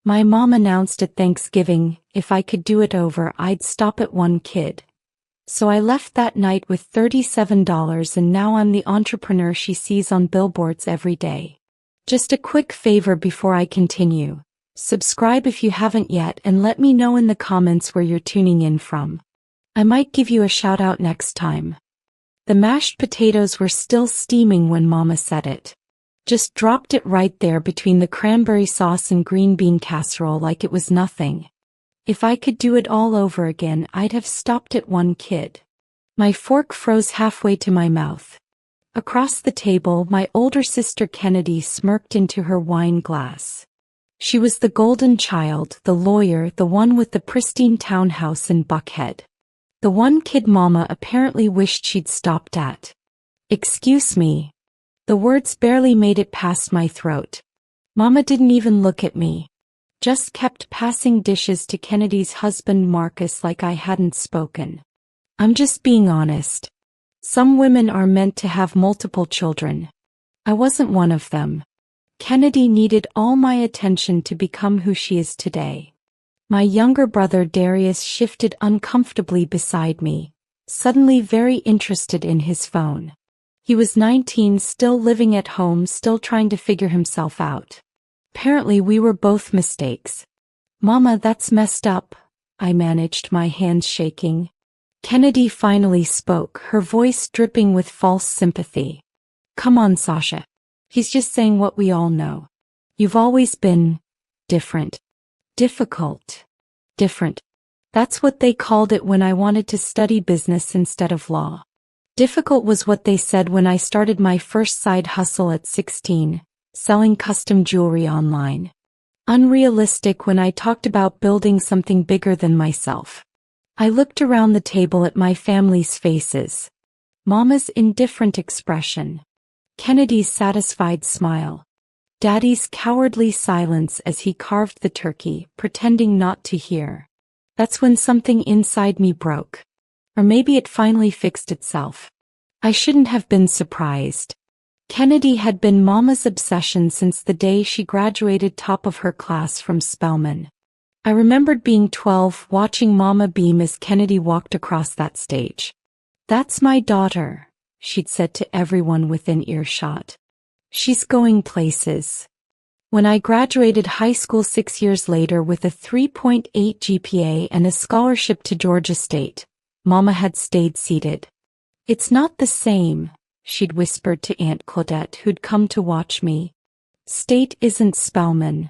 My mom announced at Thanksgiving, if I could do it over, I'd stop at one kid. So I left that night with $37 and now I'm the entrepreneur she sees on billboards every day. Just a quick favor before I continue. Subscribe if you haven't yet and let me know in the comments where you're tuning in from. I might give you a shout out next time. The mashed potatoes were still steaming when Mama said it. Just dropped it right there between the cranberry sauce and green bean casserole like it was nothing. If I could do it all over again, I'd have stopped at one kid. My fork froze halfway to my mouth. Across the table, my older sister Kennedy smirked into her wine glass. She was the golden child, the lawyer, the one with the pristine townhouse in Buckhead. The one kid Mama apparently wished she'd stopped at. Excuse me. The words barely made it past my throat. Mama didn't even look at me. Just kept passing dishes to Kennedy's husband Marcus like I hadn't spoken. I'm just being honest. Some women are meant to have multiple children. I wasn't one of them. Kennedy needed all my attention to become who she is today. My younger brother Darius shifted uncomfortably beside me, suddenly very interested in his phone. He was 19, still living at home, still trying to figure himself out. Apparently we were both mistakes. Mama, that's messed up, I managed, my hands shaking. Kennedy finally spoke, her voice dripping with false sympathy. Come on, Sasha. He's just saying what we all know. You've always been different. Difficult. Different. That's what they called it when I wanted to study business instead of law. Difficult was what they said when I started my first side hustle at 16, selling custom jewelry online. Unrealistic when I talked about building something bigger than myself. I looked around the table at my family's faces. Mama's indifferent expression. Kennedy's satisfied smile. Daddy's cowardly silence as he carved the turkey, pretending not to hear. That's when something inside me broke. Or maybe it finally fixed itself. I shouldn't have been surprised. Kennedy had been Mama's obsession since the day she graduated top of her class from Spelman. I remembered being 12, watching Mama beam as Kennedy walked across that stage. That's my daughter, she'd said to everyone within earshot. She's going places. When I graduated high school 6 years later with a 3.8 GPA and a scholarship to Georgia State, Mama had stayed seated. It's not the same, she'd whispered to Aunt Claudette, who'd come to watch me. State isn't Spelman.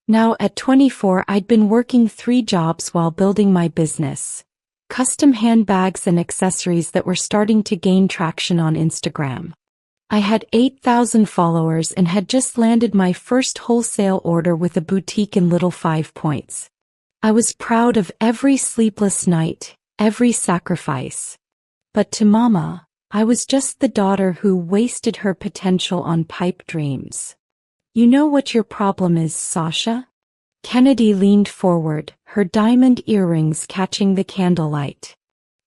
Now at 24, I'd been working 3 jobs while building my business. Custom handbags and accessories that were starting to gain traction on Instagram. I had 8,000 followers and had just landed my first wholesale order with a boutique in Little 5 Points. I was proud of every sleepless night, every sacrifice. But to Mama, I was just the daughter who wasted her potential on pipe dreams. You know what your problem is, Sasha? Kennedy leaned forward, her diamond earrings catching the candlelight.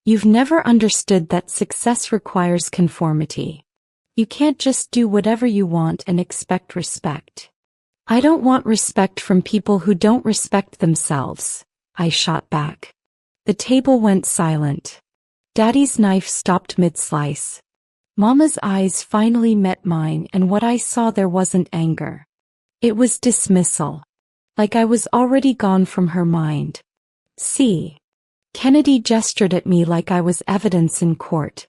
You've never understood that success requires conformity. You can't just do whatever you want and expect respect. I don't want respect from people who don't respect themselves, I shot back. The table went silent. Daddy's knife stopped mid-slice. Mama's eyes finally met mine, and what I saw there wasn't anger. It was dismissal. Like I was already gone from her mind. See? Kennedy gestured at me like I was evidence in court.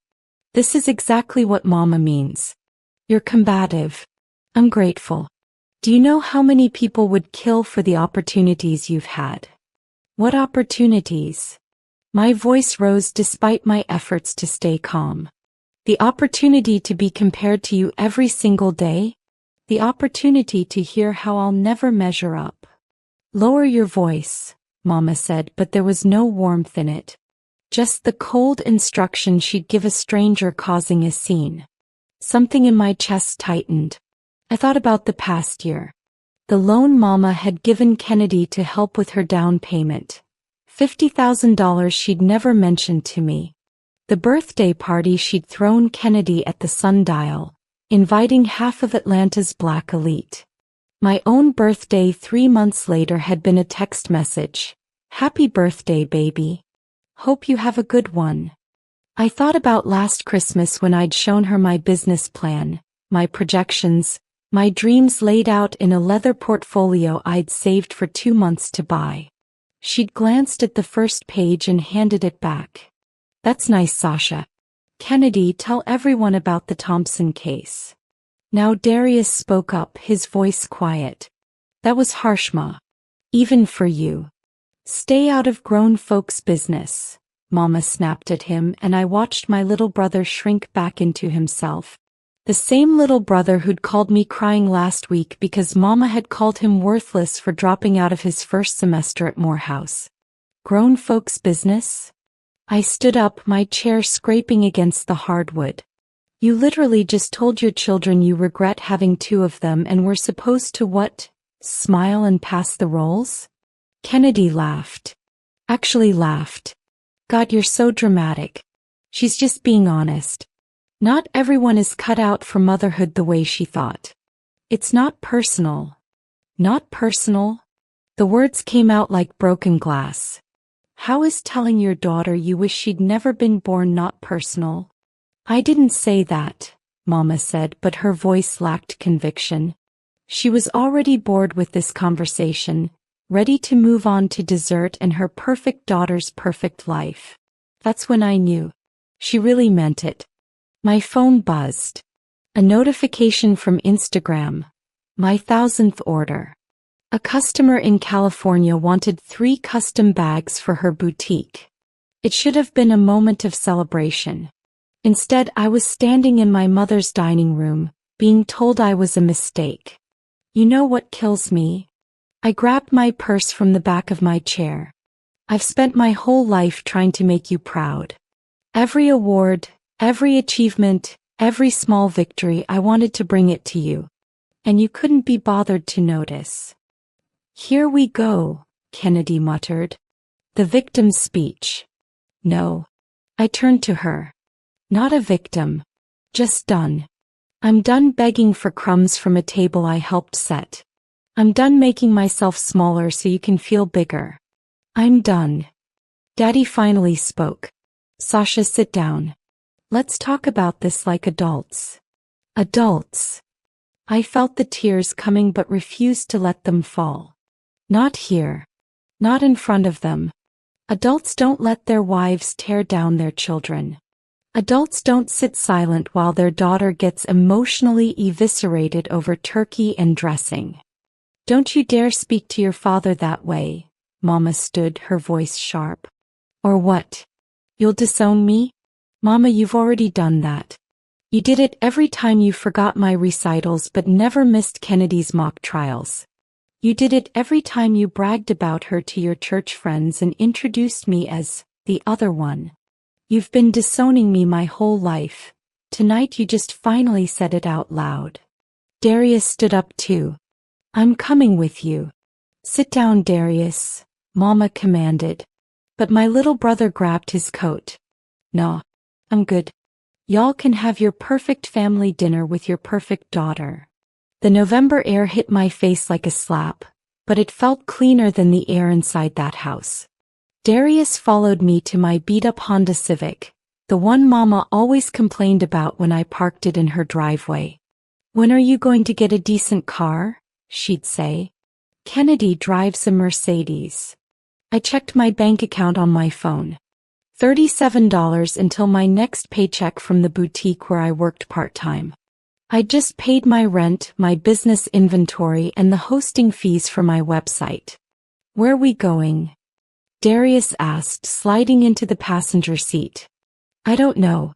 This is exactly what Mama means. You're combative. Ungrateful. Do you know how many people would kill for the opportunities you've had? What opportunities? My voice rose despite my efforts to stay calm. The opportunity to be compared to you every single day? The opportunity to hear how I'll never measure up. Lower your voice, Mama said, but there was no warmth in it. Just the cold instruction she'd give a stranger causing a scene. Something in my chest tightened. I thought about the past year. The loan Mama had given Kennedy to help with her down payment. $50,000 she'd never mentioned to me. The birthday party she'd thrown Kennedy at the Sundial, inviting half of Atlanta's black elite. My own birthday 3 months later had been a text message. Happy birthday, baby. Hope you have a good one. I thought about last Christmas when I'd shown her my business plan, my projections, my dreams laid out in a leather portfolio I'd saved for 2 months to buy. She'd glanced at the first page and handed it back. That's nice, Sasha. Kennedy, tell everyone about the Thompson case. Now Darius spoke up, his voice quiet. That was harsh, Ma. Even for you. Stay out of grown folks' business. Mama snapped at him, and I watched my little brother shrink back into himself. The same little brother who'd called me crying last week because Mama had called him worthless for dropping out of his first semester at Morehouse. Grown folks' business? I stood up, my chair scraping against the hardwood. You literally just told your children you regret having 2 of them and were supposed to what? Smile and pass the rolls? Kennedy laughed. Actually laughed. God, you're so dramatic. She's just being honest. Not everyone is cut out for motherhood the way she thought. It's not personal. Not personal? The words came out like broken glass. How is telling your daughter you wish she'd never been born not personal? I didn't say that, Mama said, but her voice lacked conviction. She was already bored with this conversation, ready to move on to dessert and her perfect daughter's perfect life. That's when I knew. She really meant it. My phone buzzed. A notification from Instagram. My 1000th order. A customer in California wanted 3 custom bags for her boutique. It should have been a moment of celebration. Instead, I was standing in my mother's dining room, being told I was a mistake. You know what kills me? I grabbed my purse from the back of my chair. I've spent my whole life trying to make you proud. Every award, every achievement, every small victory, I wanted to bring it to you. And you couldn't be bothered to notice. Here we go, Kennedy muttered. The victim's speech. No. I turned to her. Not a victim. Just done. I'm done begging for crumbs from a table I helped set. I'm done making myself smaller so you can feel bigger. I'm done. Daddy finally spoke. Sasha, sit down. Let's talk about this like adults. Adults. I felt the tears coming but refused to let them fall. Not here. Not in front of them. Adults don't let their wives tear down their children. Adults don't sit silent while their daughter gets emotionally eviscerated over turkey and dressing. Don't you dare speak to your father that way. Mama stood, her voice sharp. Or what? You'll disown me? Mama, you've already done that. You did it every time you forgot my recitals but never missed Kennedy's mock trials. You did it every time you bragged about her to your church friends and introduced me as the other one. You've been disowning me my whole life. Tonight you just finally said it out loud. Darius stood up too. I'm coming with you. Sit down, Darius, Mama commanded. But my little brother grabbed his coat. No, I'm good. Y'all can have your perfect family dinner with your perfect daughter. The November air hit my face like a slap, but it felt cleaner than the air inside that house. Darius followed me to my beat-up Honda Civic, the one Mama always complained about when I parked it in her driveway. When are you going to get a decent car? She'd say. Kennedy drives a Mercedes. I checked my bank account on my phone. $37 until my next paycheck from the boutique where I worked part-time. I'd just paid my rent, my business inventory, and the hosting fees for my website. Where are we going? Darius asked, sliding into the passenger seat. I don't know.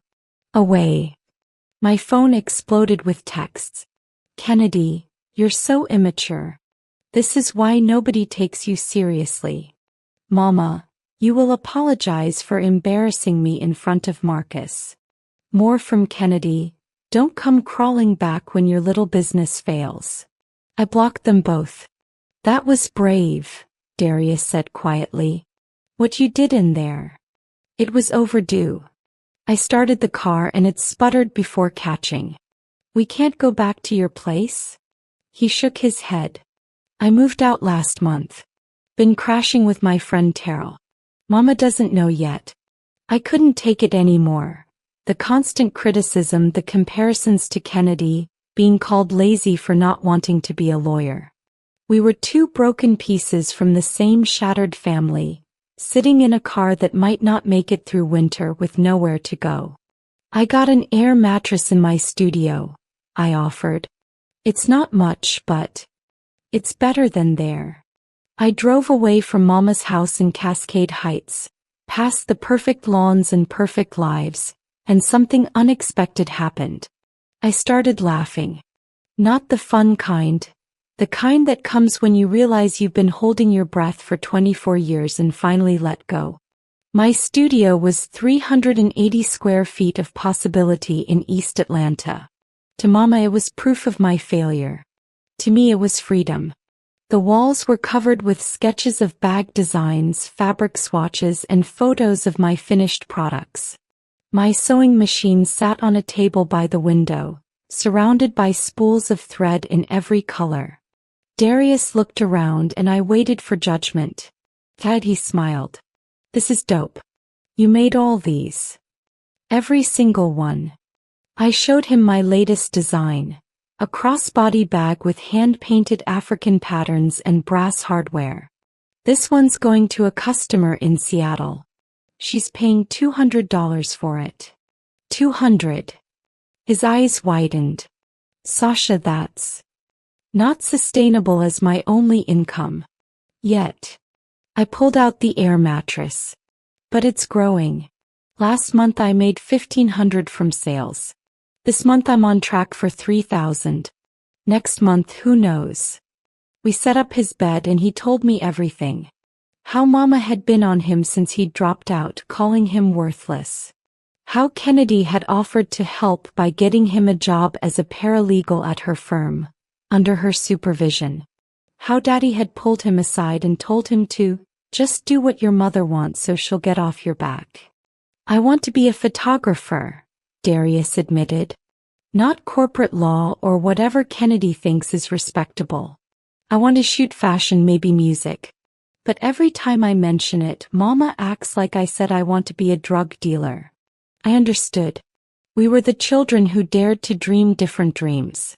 Away. My phone exploded with texts. Kennedy, you're so immature. This is why nobody takes you seriously. Mama, you will apologize for embarrassing me in front of Marcus. More from Kennedy, don't come crawling back when your little business fails. I blocked them both. That was brave, Darius said quietly. What you did in there. It was overdue. I started the car and it sputtered before catching. We can't go back to your place? He shook his head. I moved out last month. Been crashing with my friend Terrell. Mama doesn't know yet. I couldn't take it anymore. The constant criticism, the comparisons to Kennedy, being called lazy for not wanting to be a lawyer. We were two broken pieces from the same shattered family, sitting in a car that might not make it through winter with nowhere to go. I got an air mattress in my studio, I offered. It's not much, but it's better than there. I drove away from Mama's house in Cascade Heights, past the perfect lawns and perfect lives, and something unexpected happened. I started laughing. Not the fun kind. The kind that comes when you realize you've been holding your breath for 24 years and finally let go. My studio was 380 square feet of possibility in East Atlanta. To Mama it was proof of my failure. To me it was freedom. The walls were covered with sketches of bag designs, fabric swatches, and photos of my finished products. My sewing machine sat on a table by the window, surrounded by spools of thread in every color. Darius looked around and I waited for judgment. Dad, he smiled. This is dope. You made all these. Every single one. I showed him my latest design. A crossbody bag with hand-painted African patterns and brass hardware. This one's going to a customer in Seattle. She's paying $200 for it. $200. His eyes widened. Sasha, that's not sustainable as my only income. Yet. I pulled out the air mattress. But it's growing. Last month I made $1,500 from sales. This month I'm on track for $3,000. Next month, who knows? We set up his bed and he told me everything. How Mama had been on him since he'd dropped out, calling him worthless. How Kennedy had offered to help by getting him a job as a paralegal at her firm, under her supervision. How Daddy had pulled him aside and told him to just do what your mother wants so she'll get off your back. I want to be a photographer, Darius admitted. Not corporate law or whatever Kennedy thinks is respectable. I want to shoot fashion, maybe music. But every time I mention it, Mama acts like I said I want to be a drug dealer. I understood. We were the children who dared to dream different dreams.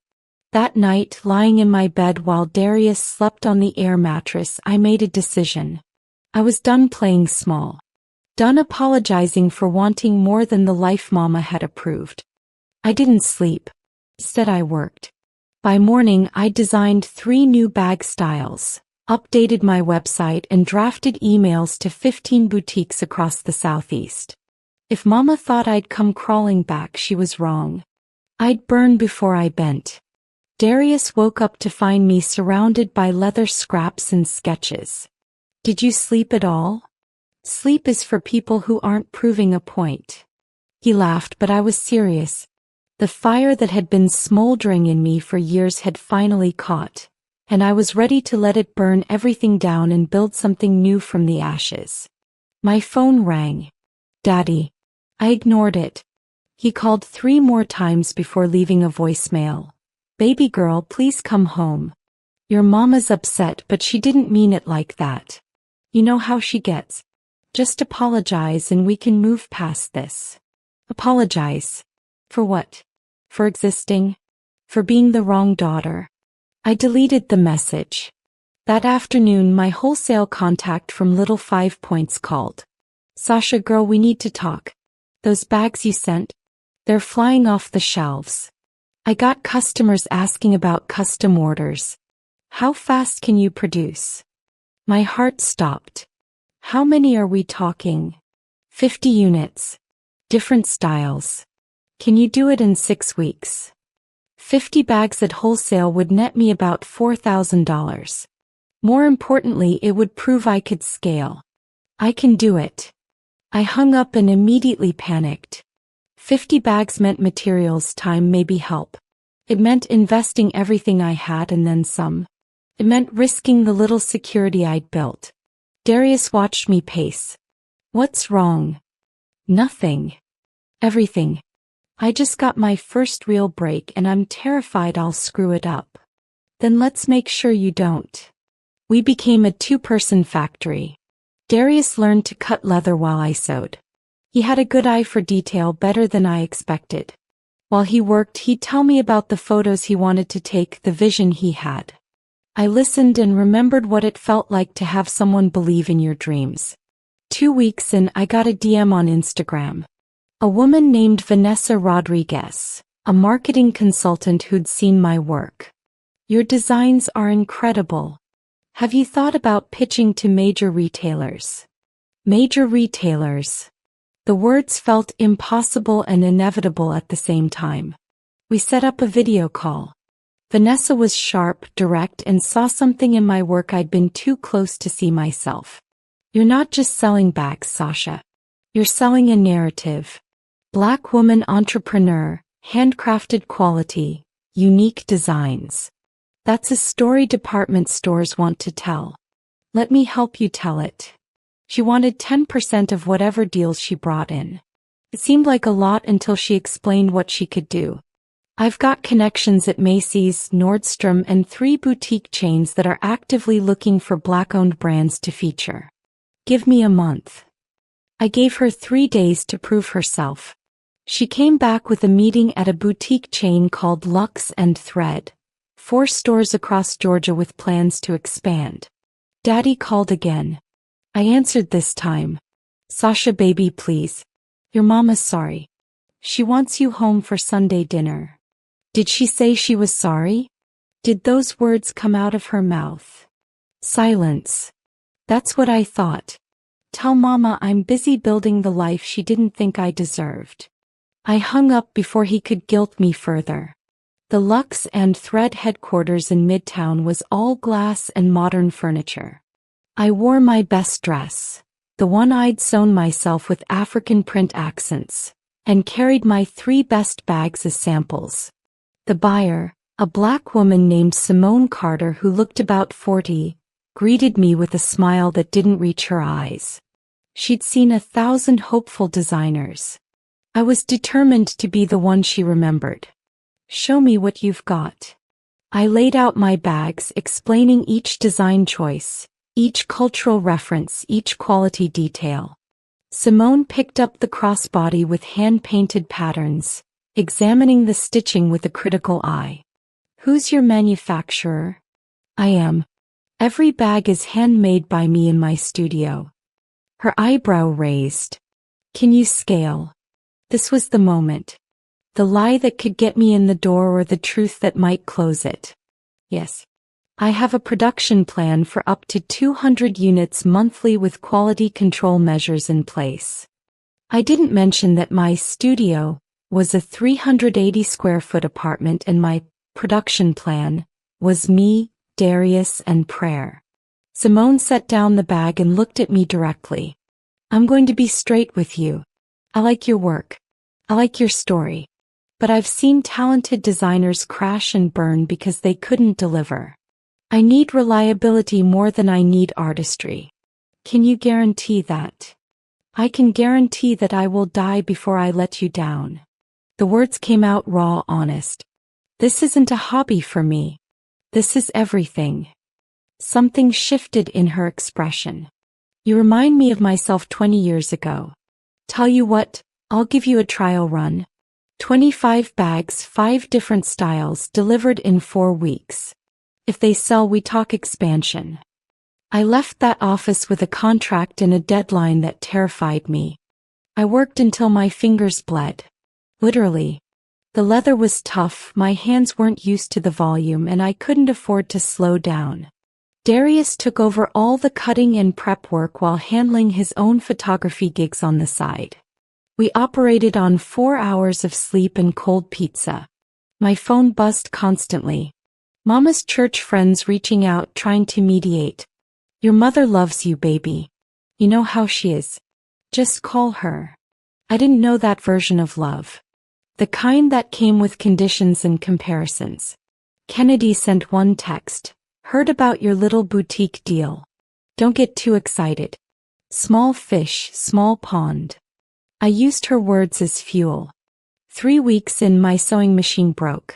That night, lying in my bed while Darius slept on the air mattress, I made a decision. I was done playing small. Done apologizing for wanting more than the life Mama had approved. I didn't sleep. Instead I worked. By morning I designed 3 new bag styles, updated my website and drafted emails to 15 boutiques across the Southeast. If Mama thought I'd come crawling back, she was wrong. I'd burn before I bent. Darius woke up to find me surrounded by leather scraps and sketches. Did you sleep at all? Sleep is for people who aren't proving a point. He laughed, but I was serious. The fire that had been smoldering in me for years had finally caught, and I was ready to let it burn everything down and build something new from the ashes. My phone rang. Daddy. I ignored it. He called 3 more times before leaving a voicemail. Baby girl, please come home. Your mama's upset, but she didn't mean it like that. You know how she gets. Just apologize and we can move past this. Apologize. For what? For existing? For being the wrong daughter? I deleted the message. That afternoon my wholesale contact from Little 5 Points called. Sasha girl, we need to talk. Those bags you sent? They're flying off the shelves. I got customers asking about custom orders. How fast can you produce? My heart stopped. How many are we talking? 50 units. Different styles. Can you do it in 6 weeks? 50 bags at wholesale would net me about $4,000. More importantly, it would prove I could scale. I can do it. I hung up and immediately panicked. 50 bags meant materials, time, maybe help. It meant investing everything I had and then some. It meant risking the little security I'd built. Darius watched me pace. What's wrong? Nothing. Everything. I just got my first real break and I'm terrified I'll screw it up. Then let's make sure you don't. We became a two-person factory. Darius learned to cut leather while I sewed. He had a good eye for detail, better than I expected. While he worked, he'd tell me about the photos he wanted to take, the vision he had. I listened and remembered what it felt like to have someone believe in your dreams. 2 weeks in, I got a DM on Instagram. A woman named Vanessa Rodriguez, a marketing consultant who'd seen my work. Your designs are incredible. Have you thought about pitching to major retailers? Major retailers. The words felt impossible and inevitable at the same time. We set up a video call. Vanessa was sharp, direct, and saw something in my work I'd been too close to see myself. You're not just selling bags, Sasha. You're selling a narrative. Black woman entrepreneur, handcrafted quality, unique designs. That's a story department stores want to tell. Let me help you tell it. She wanted 10% of whatever deals she brought in. It seemed like a lot until she explained what she could do. I've got connections at Macy's, Nordstrom, and 3 boutique chains that are actively looking for Black-owned brands to feature. Give me a month. I gave her 3 days to prove herself. She came back with a meeting at a boutique chain called Lux and Thread, 4 stores across Georgia with plans to expand. Daddy called again. I answered this time. Sasha, baby, please. Your mama's sorry. She wants you home for Sunday dinner. Did she say she was sorry? Did those words come out of her mouth? Silence. That's what I thought. Tell mama I'm busy building the life she didn't think I deserved. I hung up before he could guilt me further. The Lux and Thread headquarters in Midtown was all glass and modern furniture. I wore my best dress, the one I'd sewn myself with African print accents, and carried my 3 best bags as samples. The buyer, a Black woman named Simone Carter who looked about 40, greeted me with a smile that didn't reach her eyes. She'd seen 1,000 hopeful designers. I was determined to be the one she remembered. Show me what you've got. I laid out my bags, explaining each design choice, each cultural reference, each quality detail. Simone picked up the crossbody with hand-painted patterns, examining the stitching with a critical eye. Who's your manufacturer? I am. Every bag is handmade by me in my studio. Her eyebrow raised. Can you scale? This was the moment. The lie that could get me in the door or the truth that might close it. Yes. I have a production plan for up to 200 units monthly with quality control measures in place. I didn't mention that my studio was a 380 square foot apartment and my production plan was me, Darius, and prayer. Simone set down the bag and looked at me directly. I'm going to be straight with you. I like your work. I like your story. But I've seen talented designers crash and burn because they couldn't deliver. I need reliability more than I need artistry. Can you guarantee that? I can guarantee that I will die before I let you down. The words came out raw, honest. This isn't a hobby for me. This is everything. Something shifted in her expression. You remind me of myself 20 years ago. Tell you what, I'll give you a trial run. 25 bags, 5 different styles, delivered in 4 weeks. If they sell, we talk expansion. I left that office with a contract and a deadline that terrified me. I worked until my fingers bled. Literally. The leather was tough, my hands weren't used to the volume, and I couldn't afford to slow down. Darius took over all the cutting and prep work while handling his own photography gigs on the side. We operated on 4 hours of sleep and cold pizza. My phone buzzed constantly. Mama's church friends reaching out, trying to mediate. Your mother loves you, baby. You know how she is. Just call her. I didn't know that version of love. The kind that came with conditions and comparisons. Kennedy sent one text. Heard about your little boutique deal. Don't get too excited. Small fish, small pond. I used her words as fuel. 3 weeks in, my sewing machine broke.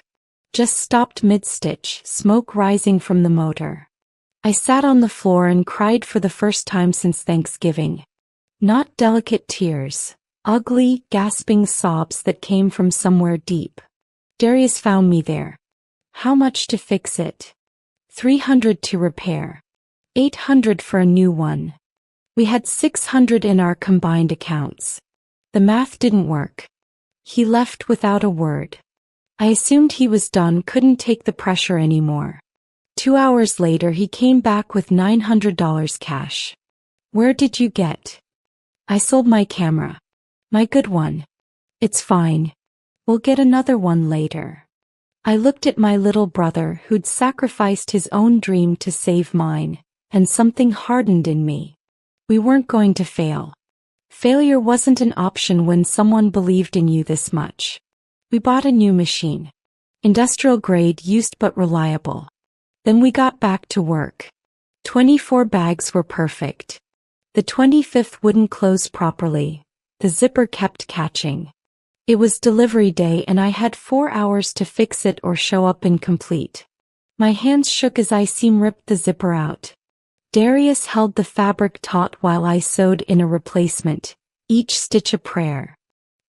just stopped mid-stitch, smoke rising from the motor. I sat on the floor and cried for the first time since Thanksgiving. Not delicate tears, ugly, gasping sobs that came from somewhere deep. Darius found me there. How much to fix it? $300 to repair. $800 for a new one. We had $600 in our combined accounts. The math didn't work. He left without a word. I assumed he was done, couldn't take the pressure anymore. 2 hours later he came back with $900 cash. Where did you get? I sold my camera. My good one. It's fine. We'll get another one later. I looked at my little brother who'd sacrificed his own dream to save mine, and something hardened in me. We weren't going to fail. Failure wasn't an option when someone believed in you this much. We bought a new machine. Industrial grade, used but reliable. Then we got back to work. 24 bags were perfect. The 25th wouldn't close properly. The zipper kept catching. It was delivery day and I had 4 hours to fix it or show up incomplete. My hands shook as I ripped the zipper out. Darius held the fabric taut while I sewed in a replacement, each stitch a prayer.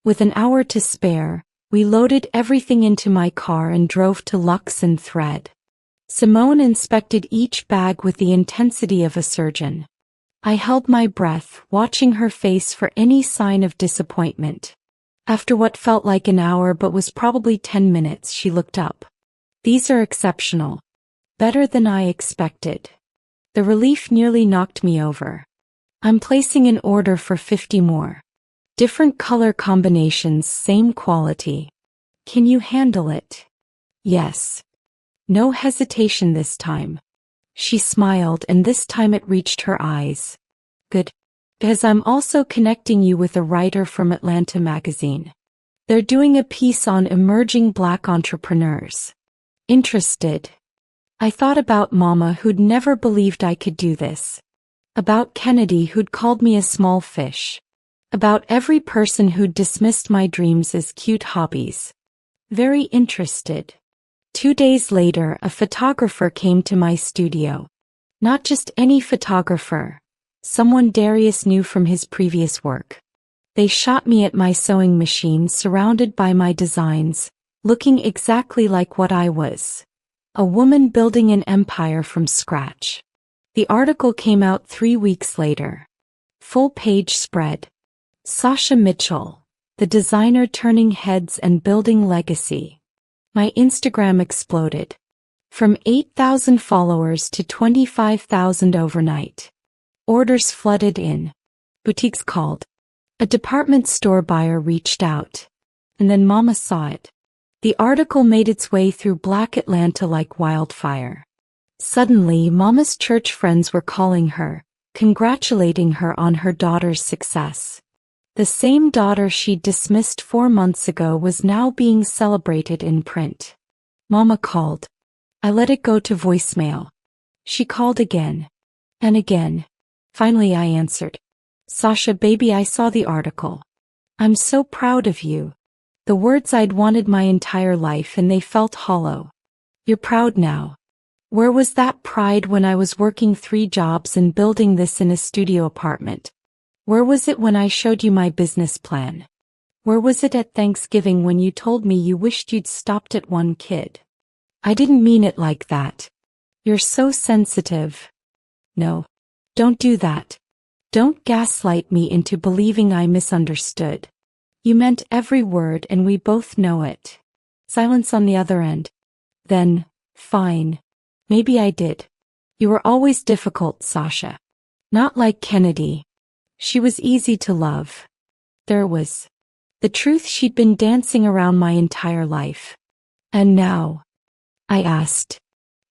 With an hour to spare, we loaded everything into my car and drove to Lux and Thread. Simone inspected each bag with the intensity of a surgeon. I held my breath, watching her face for any sign of disappointment. After what felt like an hour but was probably 10 minutes, she looked up. These are exceptional. Better than I expected. The relief nearly knocked me over. I'm placing an order for 50 more. Different color combinations, same quality. Can you handle it? Yes. No hesitation this time. She smiled and this time it reached her eyes. Good. Because I'm also connecting you with a writer from Atlanta magazine. They're doing a piece on emerging Black entrepreneurs. Interested? I thought about Mama who'd never believed I could do this. About Kennedy who'd called me a small fish. About every person who'd dismissed my dreams as cute hobbies. Very interested. 2 days later, a photographer came to my studio. Not just any photographer. Someone Darius knew from his previous work. They shot me at my sewing machine surrounded by my designs, looking exactly like what I was. A woman building an empire from scratch. The article came out 3 weeks later. Full-page spread. Sasha Mitchell, the designer turning heads and building legacy. My Instagram exploded. From 8,000 followers to 25,000 overnight. Orders flooded in. Boutiques called. A department store buyer reached out. And then Mama saw it. The article made its way through Black Atlanta like wildfire. Suddenly, Mama's church friends were calling her, congratulating her on her daughter's success. The same daughter she'd dismissed 4 months ago was now being celebrated in print. Mama called. I let it go to voicemail. She called again. And again. Finally I answered. Sasha, baby, I saw the article. I'm so proud of you. The words I'd wanted my entire life and they felt hollow. You're proud now. Where was that pride when I was working 3 jobs and building this in a studio apartment? Where was it when I showed you my business plan? Where was it at Thanksgiving when you told me you wished you'd stopped at 1 kid? I didn't mean it like that. You're so sensitive. No. Don't do that. Don't gaslight me into believing I misunderstood. You meant every word and we both know it. Silence on the other end. Then, fine. Maybe I did. You were always difficult, Sasha. Not like Kennedy. She was easy to love. There was the truth she'd been dancing around my entire life. And now? I asked.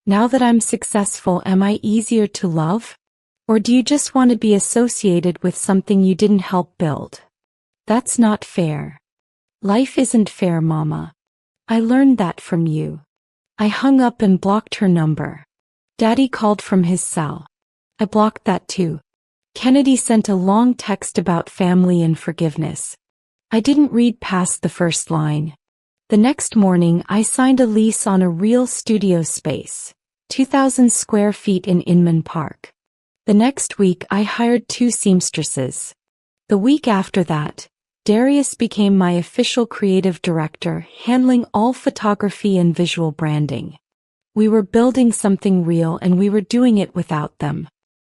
Now that I'm successful, am I easier to love? Or do you just want to be associated with something you didn't help build? That's not fair. Life isn't fair, Mama. I learned that from you. I hung up and blocked her number. Daddy called from his cell. I blocked that too. Kennedy sent a long text about family and forgiveness. I didn't read past the first line. The next morning I signed a lease on a real studio space, 2,000 square feet in Inman Park. The next week I hired 2 seamstresses. The week after that, Darius became my official creative director, handling all photography and visual branding. We were building something real and we were doing it without them.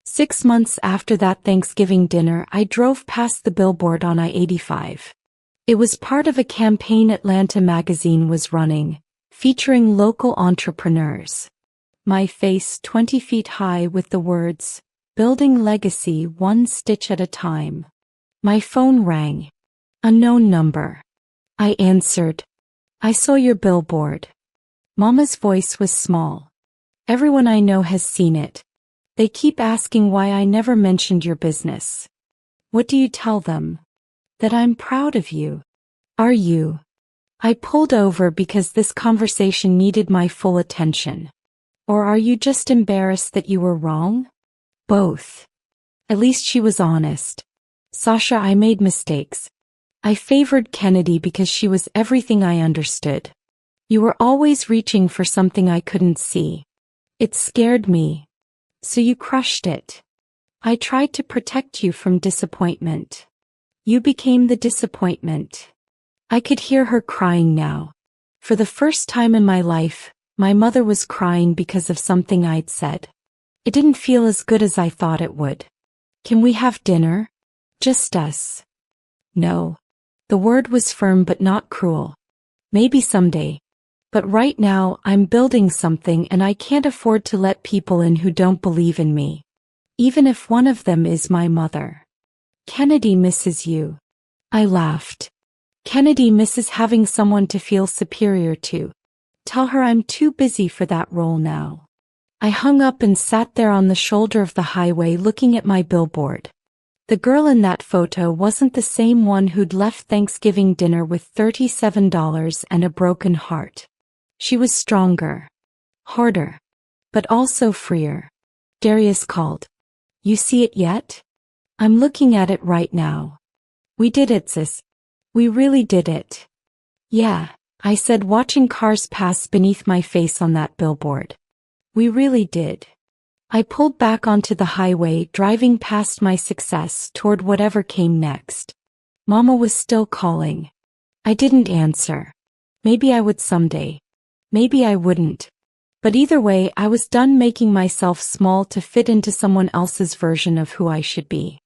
6 months after that Thanksgiving dinner, I drove past the billboard on I-85. It was part of a campaign Atlanta magazine was running, featuring local entrepreneurs. My face 20 feet high with the words, "Building legacy one stitch at a time." My phone rang. Unknown number. I answered. "I saw your billboard." Mama's voice was small. "Everyone I know has seen it. They keep asking why I never mentioned your business." "What do you tell them?" "That I'm proud of you." "Are you?" I pulled over because this conversation needed my full attention. "Or are you just embarrassed that you were wrong?" "Both." At least she was honest. "Sasha, I made mistakes. I favored Kennedy because she was everything I understood. You were always reaching for something I couldn't see. It scared me. So you crushed it. I tried to protect you from disappointment. You became the disappointment." I could hear her crying now. For the first time in my life, my mother was crying because of something I'd said. It didn't feel as good as I thought it would. "Can we have dinner? Just us?" "No." The word was firm but not cruel. "Maybe someday. But right now I'm building something and I can't afford to let people in who don't believe in me. Even if one of them is my mother." "Kennedy misses you." I laughed. "Kennedy misses having someone to feel superior to. Tell her I'm too busy for that role now." I hung up and sat there on the shoulder of the highway looking at my billboard. The girl in that photo wasn't the same one who'd left Thanksgiving dinner with $37 and a broken heart. She was stronger, harder, but also freer. Darius called. "You see it yet?" "I'm looking at it right now." "We did it, sis. We really did it." "Yeah," I said, watching cars pass beneath my face on that billboard. "We really did." I pulled back onto the highway, driving past my success toward whatever came next. Mama was still calling. I didn't answer. Maybe I would someday. Maybe I wouldn't. But either way, I was done making myself small to fit into someone else's version of who I should be.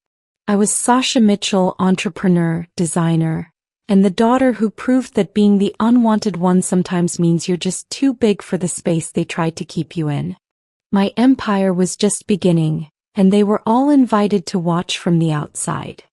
I was Sasha Mitchell, entrepreneur, designer, and the daughter who proved that being the unwanted one sometimes means you're just too big for the space they tried to keep you in. My empire was just beginning, and they were all invited to watch from the outside.